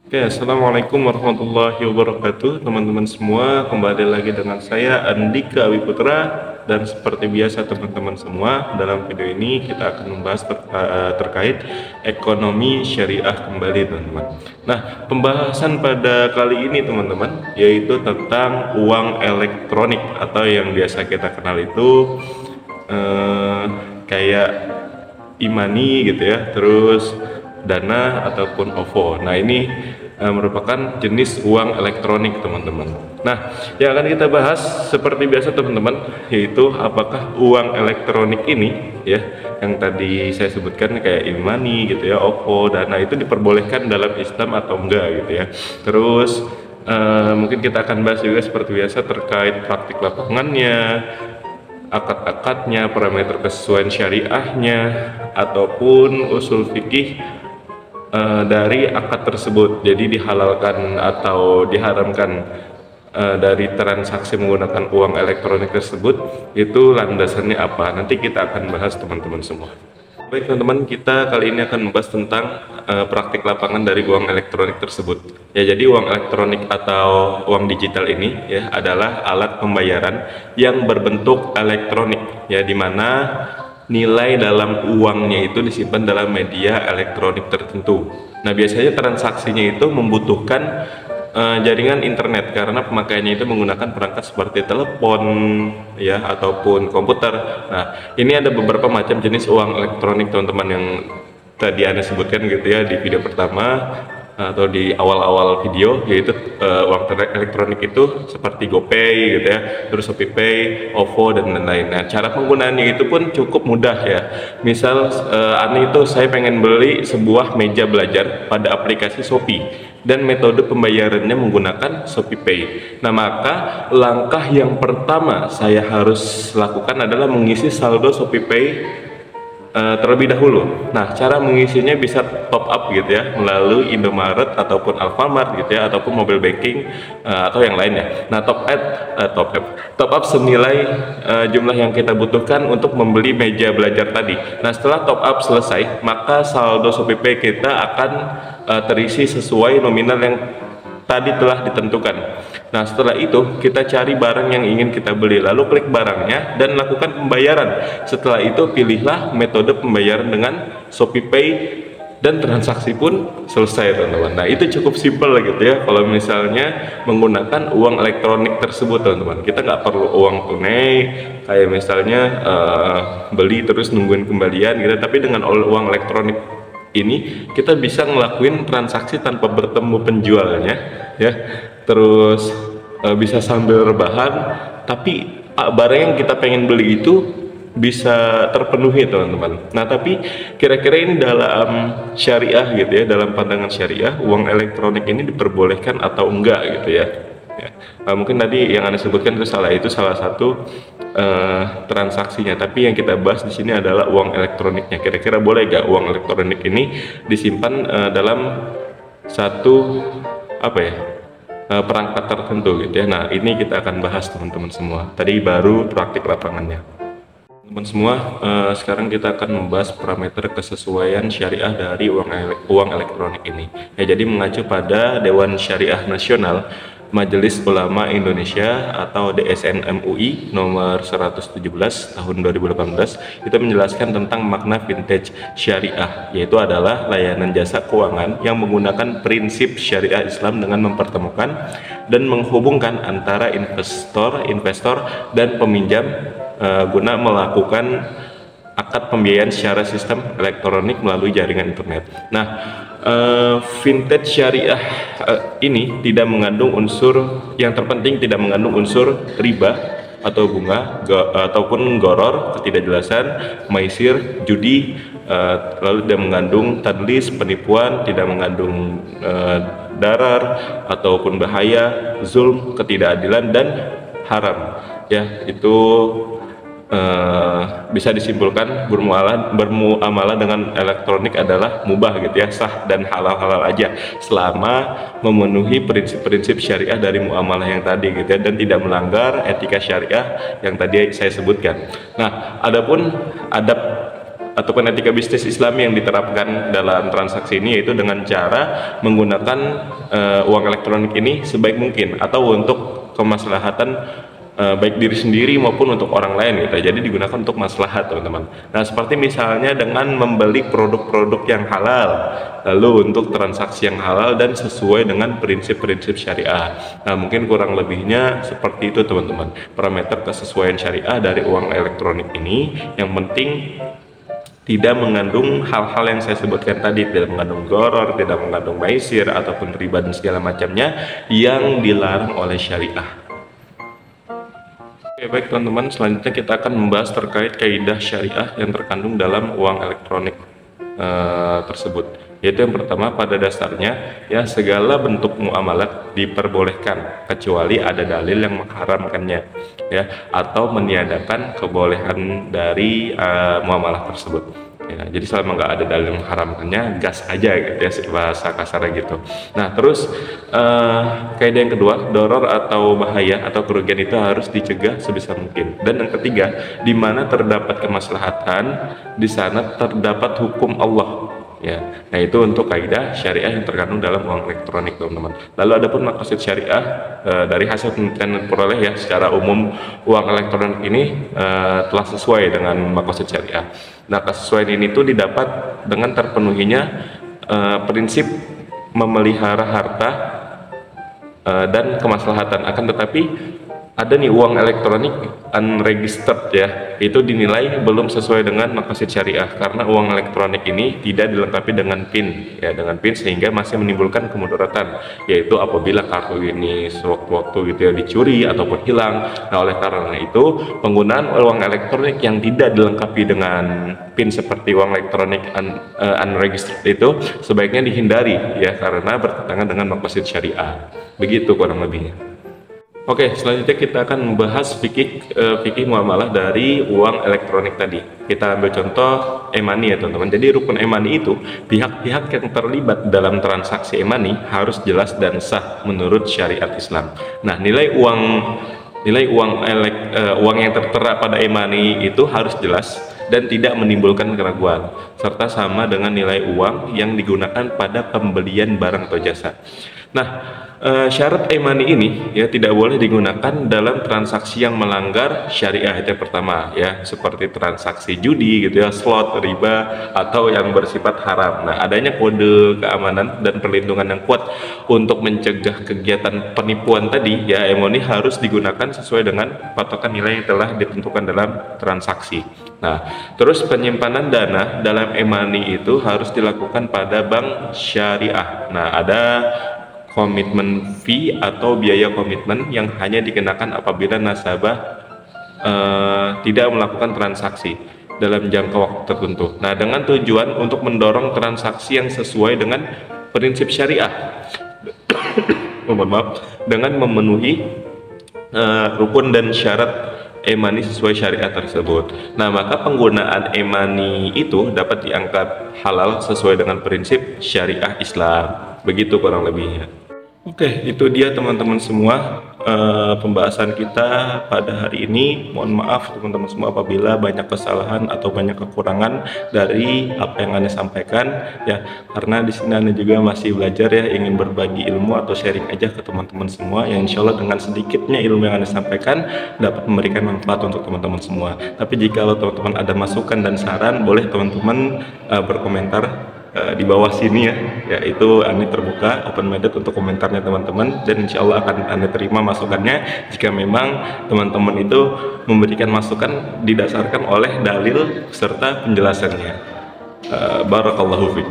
Oke, Assalamualaikum warahmatullahi wabarakatuh teman-teman semua. Kembali lagi dengan saya Andika Wiputra. Dan seperti biasa teman-teman semua, dalam video ini kita akan membahas terkait ekonomi syariah kembali teman-teman. Nah, pembahasan pada kali ini teman-teman yaitu tentang uang elektronik atau yang biasa kita kenal itu kayak e-money gitu ya, terus Dana ataupun OVO. Nah, ini merupakan jenis uang elektronik teman-teman. Nah, yang akan kita bahas seperti biasa teman-teman, yaitu apakah uang elektronik ini ya, yang tadi saya sebutkan kayak e-money gitu ya, OVO, Dana itu diperbolehkan dalam Islam atau enggak gitu ya. Terus mungkin kita akan bahas juga seperti biasa terkait praktik lapangannya, akad-akadnya, parameter kesesuaian syariahnya, ataupun usul fikih dari akad tersebut. Jadi dihalalkan atau diharamkan dari transaksi menggunakan uang elektronik tersebut, itu landasannya apa? Nanti kita akan bahas teman-teman semua. Baik teman-teman, kita kali ini akan membahas tentang praktik lapangan dari uang elektronik tersebut. Ya, jadi uang elektronik atau uang digital ini ya adalah alat pembayaran yang berbentuk elektronik ya, di mana nilai dalam uangnya itu disimpan dalam media elektronik tertentu. Nah, biasanya transaksinya itu membutuhkan jaringan internet karena pemakaiannya itu menggunakan perangkat seperti telepon ya ataupun komputer. Nah, ini ada beberapa macam jenis uang elektronik teman-teman yang tadi Anda sebutkan gitu ya di video pertama atau di awal-awal video, yaitu uang elektronik itu seperti GoPay gitu ya, terus ShopeePay, OVO dan lain-lain. Nah, cara penggunaannya itu pun cukup mudah ya. Misal Ani itu saya pengen beli sebuah meja belajar pada aplikasi Shopee dan metode pembayarannya menggunakan ShopeePay. Nah, maka langkah yang pertama saya harus lakukan adalah mengisi saldo ShopeePay terlebih dahulu. Nah, cara mengisinya bisa top up gitu ya melalui Indomaret ataupun Alfamart gitu ya, ataupun mobile banking atau yang lainnya. Nah, top up senilai jumlah yang kita butuhkan untuk membeli meja belajar tadi. Nah, setelah top up selesai, maka saldo ShopeePay kita akan terisi sesuai nominal yang tadi telah ditentukan. Nah, setelah itu kita cari barang yang ingin kita beli, lalu klik barangnya dan lakukan pembayaran. Setelah itu pilihlah metode pembayaran dengan ShopeePay dan transaksi pun selesai teman-teman. Nah, itu cukup simpel gitu ya kalau misalnya menggunakan uang elektronik tersebut teman-teman. Kita nggak perlu uang tunai kayak misalnya beli terus nungguin kembalian gitu, tapi dengan uang elektronik ini kita bisa ngelakuin transaksi tanpa bertemu penjualnya ya, terus bisa sambil rebahan, tapi barang yang kita pengen beli itu bisa terpenuhi teman-teman. Nah, tapi kira-kira ini dalam syariah gitu ya, dalam pandangan syariah, uang elektronik ini diperbolehkan atau enggak gitu ya. Mungkin tadi yang Anda sebutkan itu salah satu transaksinya, tapi yang kita bahas di sini adalah uang elektroniknya. Kira-kira boleh gak uang elektronik ini disimpan dalam satu perangkat tertentu gitu ya. Nah, ini kita akan bahas teman-teman semua. Tadi baru praktik lapangannya. Teman-teman semua, sekarang kita akan membahas parameter kesesuaian syariah dari uang elektronik ini. Ya, jadi mengacu pada Dewan Syariah Nasional Majelis Ulama Indonesia atau DSN MUI nomor 117 tahun 2018 itu menjelaskan tentang makna vintage syariah, yaitu adalah layanan jasa keuangan yang menggunakan prinsip syariah Islam dengan mempertemukan dan menghubungkan antara investor dan peminjam guna melakukan akad pembiayaan secara sistem elektronik melalui jaringan internet. Nah, vintage syariah ini tidak mengandung unsur yang terpenting, tidak mengandung unsur riba atau bunga ataupun goror, ketidakjelasan, maisir, judi, lalu tidak mengandung tadlis, penipuan, tidak mengandung darar ataupun bahaya, zulm, ketidakadilan dan haram. Ya, itu bisa disimpulkan bermuamalah dengan elektronik adalah mubah gitu ya, sah dan halal-halal aja selama memenuhi prinsip-prinsip syariah dari muamalah yang tadi gitu ya, dan tidak melanggar etika syariah yang tadi saya sebutkan. Nah, adapun adab ataupun etika bisnis Islam yang diterapkan dalam transaksi ini, yaitu dengan cara menggunakan uang elektronik ini sebaik mungkin atau untuk kemaslahatan baik diri sendiri maupun untuk orang lain gitu. Jadi digunakan untuk maslahat, teman-teman. Nah, seperti misalnya dengan membeli produk-produk yang halal, lalu untuk transaksi yang halal dan sesuai dengan prinsip-prinsip syariah. Nah, mungkin kurang lebihnya seperti itu, teman-teman. Parameter kesesuaian syariah dari uang elektronik ini, yang penting tidak mengandung hal-hal yang saya sebutkan tadi, tidak mengandung gharar, tidak mengandung maisir ataupun riba dan segala macamnya yang dilarang oleh syariah. Oke, baik teman-teman, selanjutnya kita akan membahas terkait kaidah syariah yang terkandung dalam uang elektronik tersebut. Yaitu yang pertama, pada dasarnya ya segala bentuk muamalat diperbolehkan kecuali ada dalil yang mengharamkannya ya, atau meniadakan kebolehan dari muamalah tersebut. Ya, jadi selama nggak ada dalil yang mengharamkannya, gas aja gitu ya, bahasa kasarnya gitu. Nah, terus kaidah yang kedua, doror atau bahaya atau kerugian itu harus dicegah sebisa mungkin. Dan yang ketiga, di mana terdapat kemaslahatan, di sana terdapat hukum Allah. Ya, nah itu untuk kaidah syariah yang terkandung dalam uang elektronik, teman-teman. Lalu adapun maqasid syariah dari hasil penelitian peroleh ya, secara umum uang elektronik ini telah sesuai dengan maqasid syariah. Nah, kesesuaian ini tuh didapat dengan terpenuhinya prinsip memelihara harta dan kemaslahatan. Akan tetapi ada nih uang elektronik unregistered ya, itu dinilai belum sesuai dengan maqasid syariah karena uang elektronik ini tidak dilengkapi dengan PIN ya, dengan PIN, sehingga masih menimbulkan kemudaratan, yaitu apabila kartu ini sewaktu-waktu gitu ya dicuri ataupun hilang. Nah, oleh karena itu penggunaan uang elektronik yang tidak dilengkapi dengan PIN seperti uang elektronik unregistered itu sebaiknya dihindari ya, karena bertentangan dengan maqasid syariah. Begitu kurang lebihnya. Oke, selanjutnya kita akan membahas fikih muamalah dari uang elektronik tadi. Kita ambil contoh e-money ya, teman-teman. Jadi rukun e-money itu, pihak-pihak yang terlibat dalam transaksi e-money harus jelas dan sah menurut syariat Islam. Nah, nilai uang yang tertera pada e-money itu harus jelas dan tidak menimbulkan keraguan, serta sama dengan nilai uang yang digunakan pada pembelian barang atau jasa. Nah, syarat e-money ini ya tidak boleh digunakan dalam transaksi yang melanggar syariah, itu yang pertama ya, seperti transaksi judi gitu ya, slot, riba, atau yang bersifat haram. Nah, adanya kode keamanan dan perlindungan yang kuat untuk mencegah kegiatan penipuan tadi ya, e-money harus digunakan sesuai dengan patokan nilai yang telah ditentukan dalam transaksi. Nah, terus penyimpanan dana dalam e-money itu harus dilakukan pada bank syariah. Nah, ada komitmen fee atau biaya komitmen yang hanya dikenakan apabila nasabah tidak melakukan transaksi dalam jangka waktu tertentu. Nah, dengan tujuan untuk mendorong transaksi yang sesuai dengan prinsip syariah. Mohon maaf, dengan memenuhi rukun dan syarat e-money sesuai syariat tersebut. Nah, maka penggunaan e-money itu dapat dianggap halal sesuai dengan prinsip syariah Islam. Begitu kurang lebihnya. Oke, itu dia teman-teman semua pembahasan kita pada hari ini. Mohon maaf teman-teman semua apabila banyak kesalahan atau banyak kekurangan dari apa yang Anda sampaikan ya, karena di sini Anda juga masih belajar ya, ingin berbagi ilmu atau sharing aja ke teman-teman semua yang insya Allah dengan sedikitnya ilmu yang Anda sampaikan dapat memberikan manfaat untuk teman-teman semua. Tapi jika teman-teman ada masukan dan saran, boleh teman-teman berkomentar di bawah sini ya, yaitu Anda terbuka open minded untuk komentarnya teman-teman, dan insya Allah akan Anda terima masukannya jika memang teman-teman itu memberikan masukan didasarkan oleh dalil serta penjelasannya. Barakallahu fiik.